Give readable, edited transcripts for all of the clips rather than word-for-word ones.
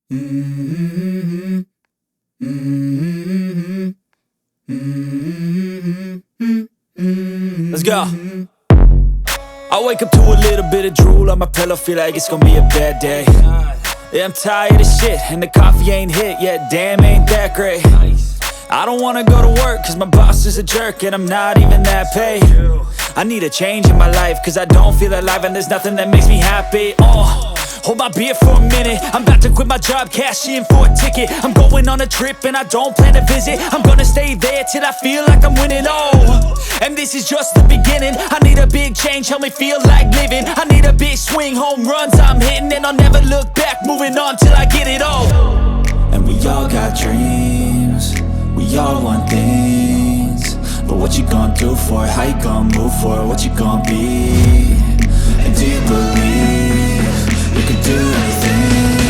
Mm-hmm. Mm-hmm. Mm-hmm. Let's go. I wake up to a little bit of drool on my pillow, feel like it's gonna be a bad day. Yeah, I'm tired of shit, and the coffee ain't hit yet, damn, ain't that great. I don't wanna go to work, cause my boss is a jerk, and I'm not even that paid. I need a change in my life, cause I don't feel alive, and there's nothing that makes me happy. Hold my beer for a minute, I'm about to quit my job, cash in for a ticket. I'm going on a trip and I don't plan to visit. I'm gonna stay there till I feel like I'm winning, and this is just the beginning. I need a big change, help me feel like living. I need a big swing, home runs I'm hitting, and I'll never look back, moving on till I get it all. And we all got dreams, we all want things, but what you gonna do for it? How you gonna move for it? What you gonna be? And do you believe you can do anything?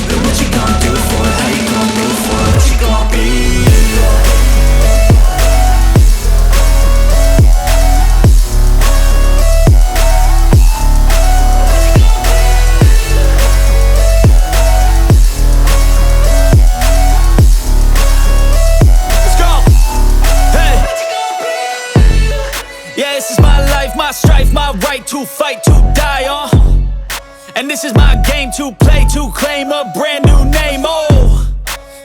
But what you gonna do for it? How you gonna move for it? What you gonna be? Yeah, this is my life, my strife, my right to fight, to die on. And this is my game to play, to claim a brand new name,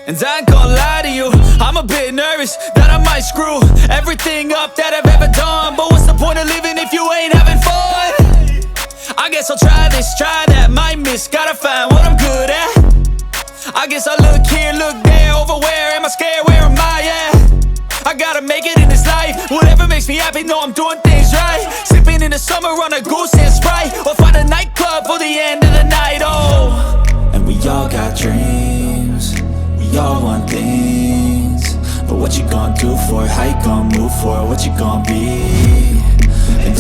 And I ain't gonna lie to you, I'm a bit nervous that I might screw everything up that I've ever done. But what's the point of living if you ain't having fun? I guess I'll try this, try that, might miss, gotta find what I'm good at. I guess I look here, look there, over where am I scared, where am I at? I gotta make it in this life, whatever makes me happy, know I'm doing things right. Sipping in the summer on a goose and Sprite, or find a nightclub for the end of the night, And we all got dreams, we all want things, but what you gonna do for it? How you gonna move for it? What you gonna be? And